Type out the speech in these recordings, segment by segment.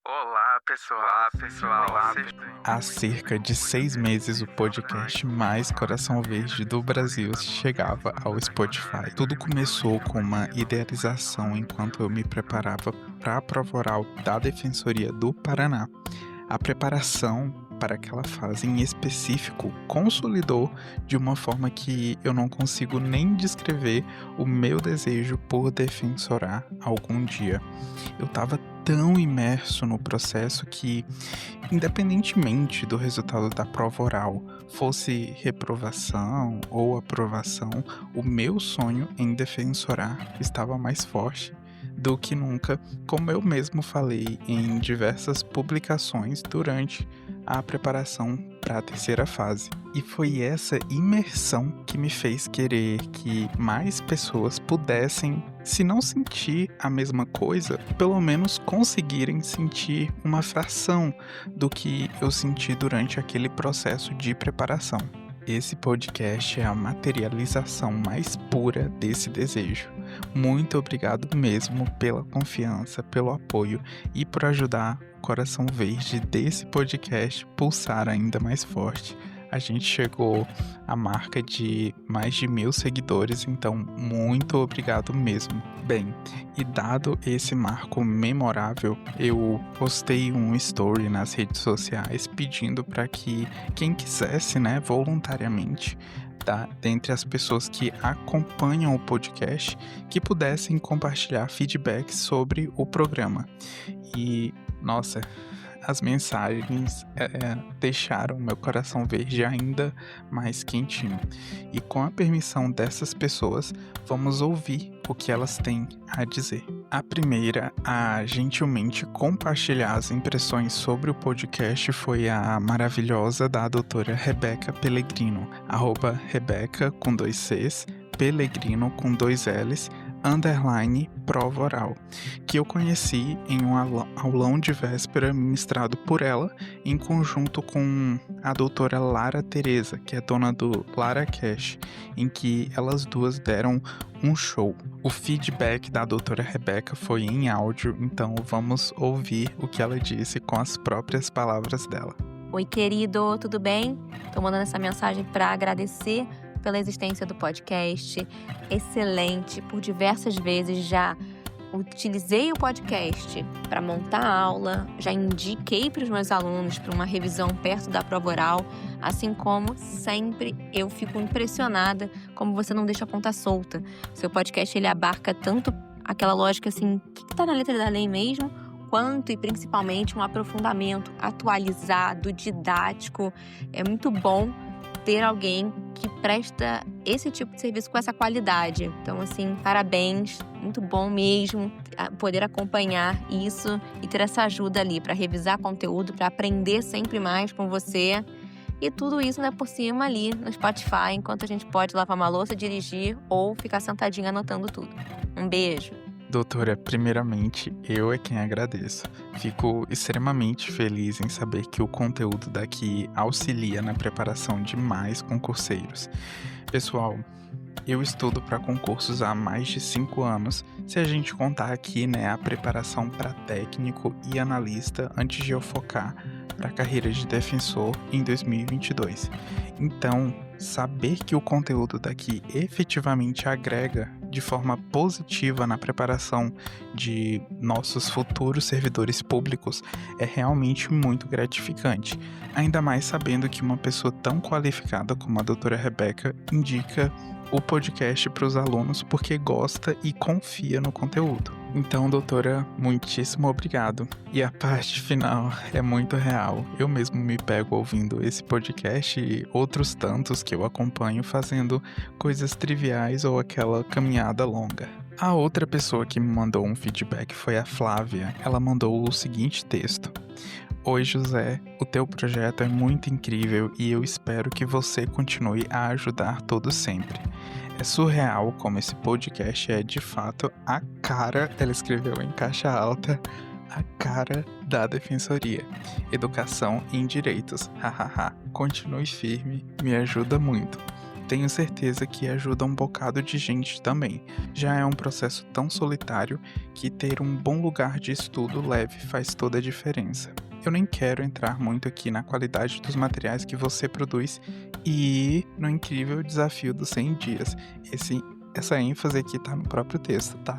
Olá, pessoal. Há cerca de 6 meses, o podcast mais Coração Verde do Brasil chegava ao Spotify. Tudo começou com uma idealização enquanto eu me preparava para a prova oral da Defensoria do Paraná. A preparação para aquela fase em específico consolidou de uma forma que eu não consigo nem descrever o meu desejo por defensorar algum dia. Eu estava tão imerso no processo que, independentemente do resultado da prova oral, fosse reprovação ou aprovação, o meu sonho em defensorar estava mais forte do que nunca, como eu mesmo falei em diversas publicações durante a preparação para a terceira fase. E foi essa imersão que me fez querer que mais pessoas pudessem, se não sentir a mesma coisa, pelo menos conseguirem sentir uma fração do que eu senti durante aquele processo de preparação. Esse podcast é a materialização mais pura desse desejo. Muito obrigado mesmo pela confiança, pelo apoio e por ajudar o Coração Verde desse podcast pulsar ainda mais forte. A gente chegou à marca de mais de 1.000 seguidores, então muito obrigado mesmo. Bem, e dado esse marco memorável, eu postei um story nas redes sociais pedindo para que quem quisesse, voluntariamente, dentre as pessoas que acompanham o podcast, que pudessem compartilhar feedback sobre o programa. E, nossa, as mensagens deixaram meu coração verde ainda mais quentinho. E com a permissão dessas pessoas, vamos ouvir o que elas têm a dizer. A primeira a gentilmente compartilhar as impressões sobre o podcast foi a maravilhosa da doutora Rebeca Pellegrino, @Rebeca com 2 Cs, Pellegrino com 2 Ls, _ prova oral, que eu conheci em um aulão de véspera ministrado por ela, em conjunto com a doutora Lara Teresa, que é dona do Lara Cash, em que elas duas deram um show. O feedback da doutora Rebeca foi em áudio, então vamos ouvir o que ela disse com as próprias palavras dela. Oi, querido, tudo bem? Tô mandando essa mensagem para agradecer pela existência do podcast. Excelente, por diversas vezes já utilizei o podcast para montar a aula, já indiquei para os meus alunos para uma revisão perto da prova oral, assim como sempre eu fico impressionada como você não deixa a ponta solta. Seu podcast ele abarca tanto aquela lógica assim, o que está na letra da lei mesmo, quanto e principalmente um aprofundamento atualizado, didático. É muito bom ter alguém que presta esse tipo de serviço com essa qualidade. Então, assim, parabéns, muito bom mesmo poder acompanhar isso e ter essa ajuda ali para revisar conteúdo, para aprender sempre mais com você. E tudo isso, por cima ali no Spotify, enquanto a gente pode lavar uma louça, dirigir ou ficar sentadinho anotando tudo. Um beijo! Doutora, primeiramente, eu é quem agradeço. Fico extremamente feliz em saber que o conteúdo daqui auxilia na preparação de mais concurseiros. Pessoal, eu estudo para concursos há mais de 5 anos, se a gente contar aqui, a preparação para técnico e analista antes de eu focar para a carreira de defensor em 2022. Então, saber que o conteúdo daqui efetivamente agrega de forma positiva na preparação de nossos futuros servidores públicos é realmente muito gratificante. Ainda mais sabendo que uma pessoa tão qualificada como a doutora Rebeca indica o podcast para os alunos porque gosta e confia no conteúdo. Então, doutora, muitíssimo obrigado. E a parte final é muito real. Eu mesmo me pego ouvindo esse podcast e outros tantos que eu acompanho fazendo coisas triviais ou aquela caminhada longa. A outra pessoa que me mandou um feedback foi a Flávia. Ela mandou o seguinte texto: Oi, José, o teu projeto é muito incrível e eu espero que você continue a ajudar todos sempre. É surreal como esse podcast é de fato a cara, ela escreveu em caixa alta, a cara da Defensoria. Educação em Direitos, hahaha. Continue firme, me ajuda muito. tenho certeza que ajuda um bocado de gente também. Já é um processo tão solitário que ter um bom lugar de estudo leve faz toda a diferença. Eu nem quero entrar muito aqui na qualidade dos materiais que você produz e no incrível desafio dos 100 dias. Essa ênfase aqui tá no próprio texto, tá?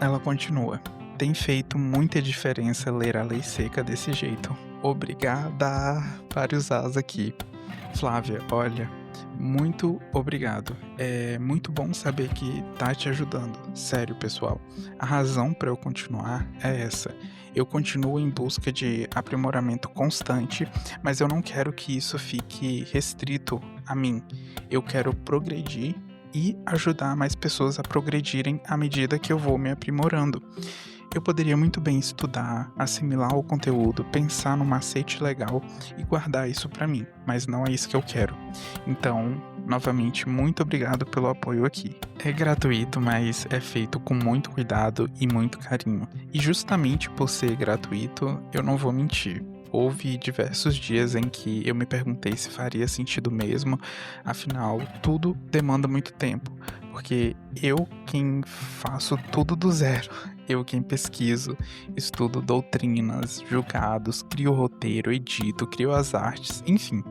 Ela continua. Tem feito muita diferença ler a Lei Seca desse jeito. Obrigada! Vários as aqui. Flávia, olha, muito obrigado. É muito bom saber que tá te ajudando. Sério, pessoal. A razão para eu continuar é essa. Eu continuo em busca de aprimoramento constante, mas eu não quero que isso fique restrito a mim. Eu quero progredir e ajudar mais pessoas a progredirem à medida que eu vou me aprimorando. Eu poderia muito bem estudar, assimilar o conteúdo, pensar num macete legal e guardar isso pra mim, mas não é isso que eu quero. Então, novamente, muito obrigado pelo apoio aqui. É gratuito, mas é feito com muito cuidado e muito carinho. E justamente por ser gratuito, eu não vou mentir. Houve diversos dias em que eu me perguntei se faria sentido mesmo, afinal, tudo demanda muito tempo, porque eu quem faço tudo do zero. Eu quem pesquiso, estudo doutrinas, julgados, crio roteiro, edito, crio as artes, enfim,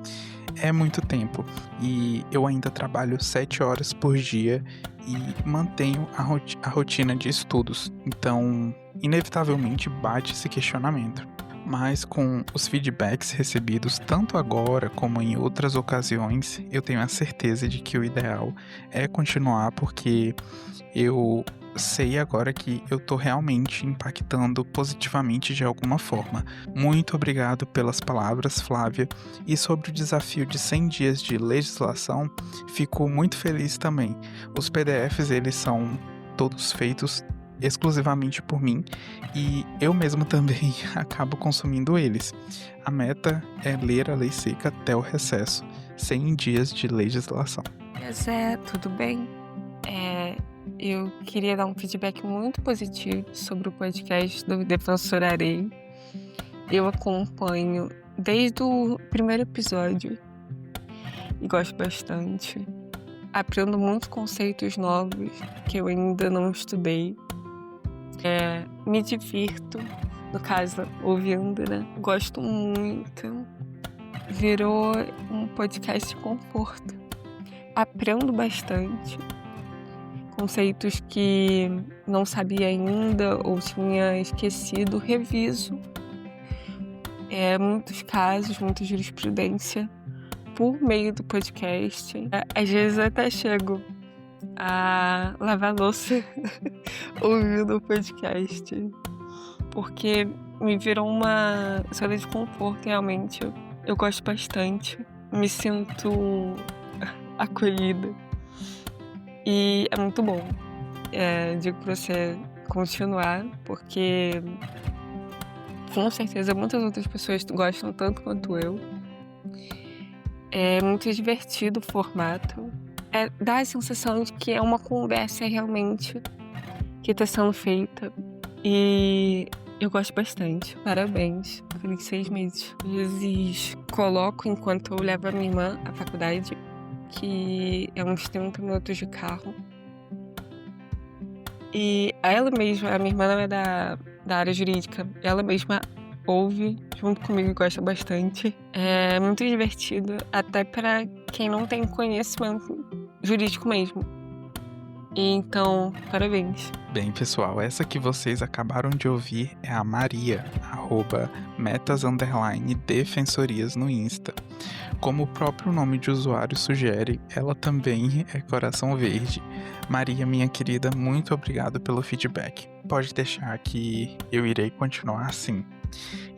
é muito tempo. E eu ainda trabalho 7 horas por dia e mantenho a rotina de estudos. Então, inevitavelmente bate esse questionamento. Mas com os feedbacks recebidos tanto agora como em outras ocasiões, eu tenho a certeza de que o ideal é continuar, porque eu sei agora que eu tô realmente impactando positivamente de alguma forma. Muito obrigado pelas palavras, Flávia. E sobre o desafio de 100 dias de legislação, fico muito feliz também. Os PDFs, eles são todos feitos exclusivamente por mim e eu mesmo também acabo consumindo eles. A meta é ler a Lei Seca até o recesso, 100 dias de legislação. Zé, tudo bem? Eu queria dar um feedback muito positivo sobre o podcast do Defensor Arei. Eu acompanho desde o primeiro episódio e gosto bastante. Aprendo muitos conceitos novos que eu ainda não estudei. Me divirto, no caso, ouvindo, né? Gosto muito. Virou um podcast de conforto. Aprendo bastante. Conceitos que não sabia ainda ou tinha esquecido, reviso. Muitos casos, muita jurisprudência por meio do podcast. Às vezes eu até chego a lavar louça ouvindo o podcast, porque me virou uma zona de conforto, realmente. Eu gosto bastante, me sinto acolhida e é muito bom. Digo pra você continuar, porque com certeza muitas outras pessoas gostam tanto quanto eu. É muito divertido o formato. Dá a sensação de que é uma conversa realmente que está sendo feita. E eu gosto bastante. Parabéns. Feliz 6 meses. Às vezes coloco enquanto eu levo a minha irmã à faculdade, que é uns 30 minutos de carro. E ela mesma, a minha irmã não é da área jurídica, ela mesma ouve junto comigo e gosta bastante. É muito divertido, até para quem não tem conhecimento jurídico mesmo. E então, parabéns. Bem, pessoal, essa que vocês acabaram de ouvir é a Maria, @metas_defensorias no Insta. Como o próprio nome de usuário sugere, ela também é coração verde. Maria, minha querida, muito obrigado pelo feedback. Pode deixar que eu irei continuar assim.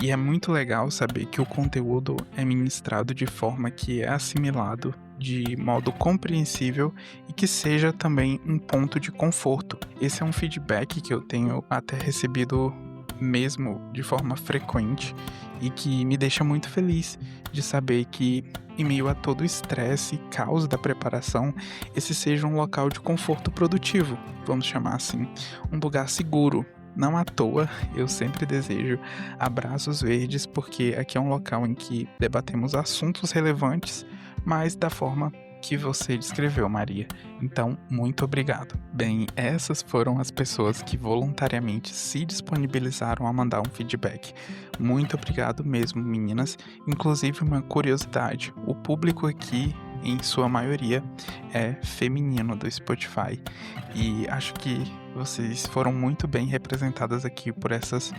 E é muito legal saber que o conteúdo é ministrado de forma que é assimilado de modo compreensível e que seja também um ponto de conforto. Esse é um feedback que eu tenho até recebido mesmo de forma frequente e que me deixa muito feliz de saber que, em meio a todo o estresse e caos da preparação, esse seja um local de conforto produtivo, vamos chamar assim, um lugar seguro. Não à toa, eu sempre desejo abraços verdes, porque aqui é um local em que debatemos assuntos relevantes, mas da forma que você descreveu, Maria. Então, muito obrigado. Bem, essas foram as pessoas que voluntariamente se disponibilizaram a mandar um feedback. Muito obrigado mesmo, meninas. Inclusive, uma curiosidade: o público aqui, em sua maioria, é feminino do Spotify. E acho que vocês foram muito bem representadas aqui por essas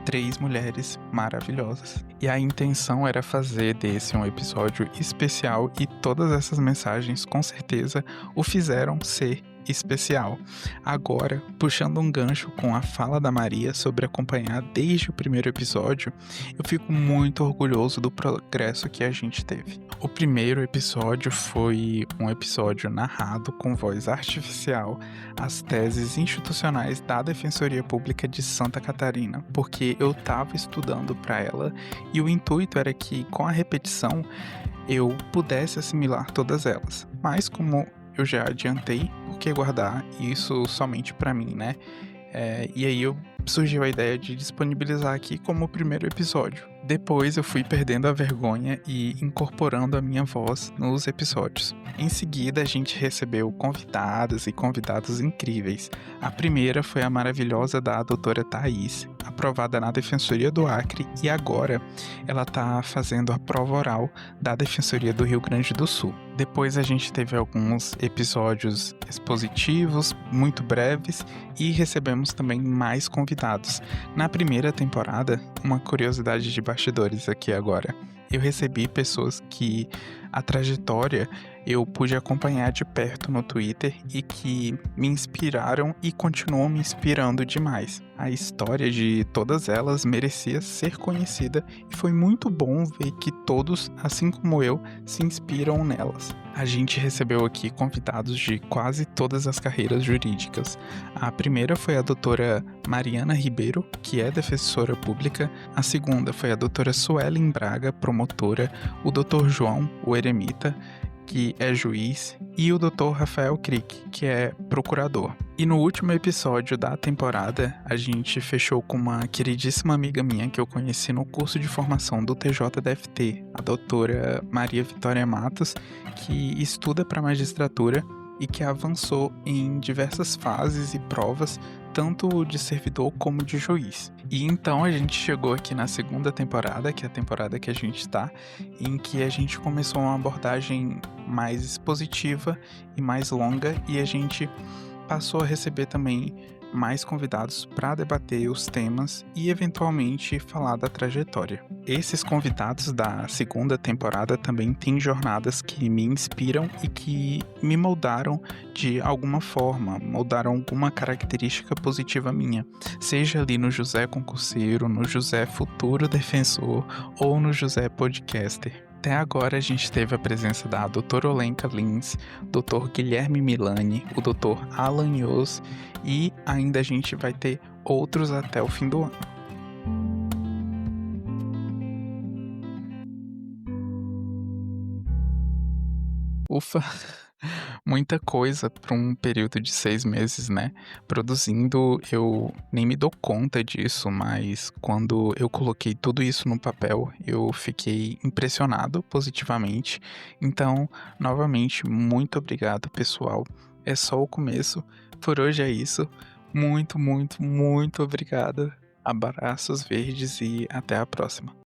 3 mulheres maravilhosas. E a intenção era fazer desse um episódio especial e todas essas mensagens com certeza o fizeram ser especial. Agora, puxando um gancho com a fala da Maria sobre acompanhar desde o primeiro episódio, eu fico muito orgulhoso do progresso que a gente teve. O primeiro episódio foi um episódio narrado com voz artificial as teses institucionais da Defensoria Pública de Santa Catarina, porque eu estava estudando para ela e o intuito era que, com a repetição, eu pudesse assimilar todas elas. Mas como eu já adiantei, por que guardar isso somente para mim, né? E aí surgiu a ideia de disponibilizar aqui como o primeiro episódio. Depois eu fui perdendo a vergonha e incorporando a minha voz nos episódios. Em seguida, a gente recebeu convidadas e convidados incríveis. A primeira foi a maravilhosa da doutora Thaís, aprovada na Defensoria do Acre, e agora ela está fazendo a prova oral da Defensoria do Rio Grande do Sul. Depois a gente teve alguns episódios expositivos, muito breves, e recebemos também mais convidados. Na primeira temporada, uma curiosidade de bastidores aqui agora, eu recebi pessoas que a trajetória eu pude acompanhar de perto no Twitter e que me inspiraram e continuam me inspirando demais. A história de todas elas merecia ser conhecida e foi muito bom ver que todos, assim como eu, se inspiram nelas. A gente recebeu aqui convidados de quase todas as carreiras jurídicas. A primeira foi a doutora Mariana Ribeiro, que é defensora pública. A segunda foi a doutora Suelen Braga, promotora. O doutor João, o eremita, que é juiz, e o Dr. Rafael Crick, que é procurador. E no último episódio da temporada, a gente fechou com uma queridíssima amiga minha que eu conheci no curso de formação do TJDFT, a doutora Maria Vitória Matos, que estuda para magistratura e que avançou em diversas fases e provas, tanto de servidor como de juiz. E então a gente chegou aqui na segunda temporada, que é a temporada que a gente está, em que a gente começou uma abordagem mais expositiva e mais longa, e a gente passou a receber também mais convidados para debater os temas e eventualmente falar da trajetória. Esses convidados da segunda temporada também têm jornadas que me inspiram e que me moldaram de alguma forma, moldaram alguma característica positiva minha, seja ali no José concurseiro, no José futuro defensor ou no José podcaster. Até agora a gente teve a presença da doutora Olenka Lins, Dr. Guilherme Milani, o Dr. Alan Yos, e ainda a gente vai ter outros até o fim do ano. Ufa! Muita coisa para um período de 6 meses, né? Produzindo, eu nem me dou conta disso, mas quando eu coloquei tudo isso no papel, eu fiquei impressionado positivamente. Então, novamente, muito obrigado, pessoal. É só o começo. Por hoje é isso. Muito, muito, muito obrigado. Abraços verdes e até a próxima.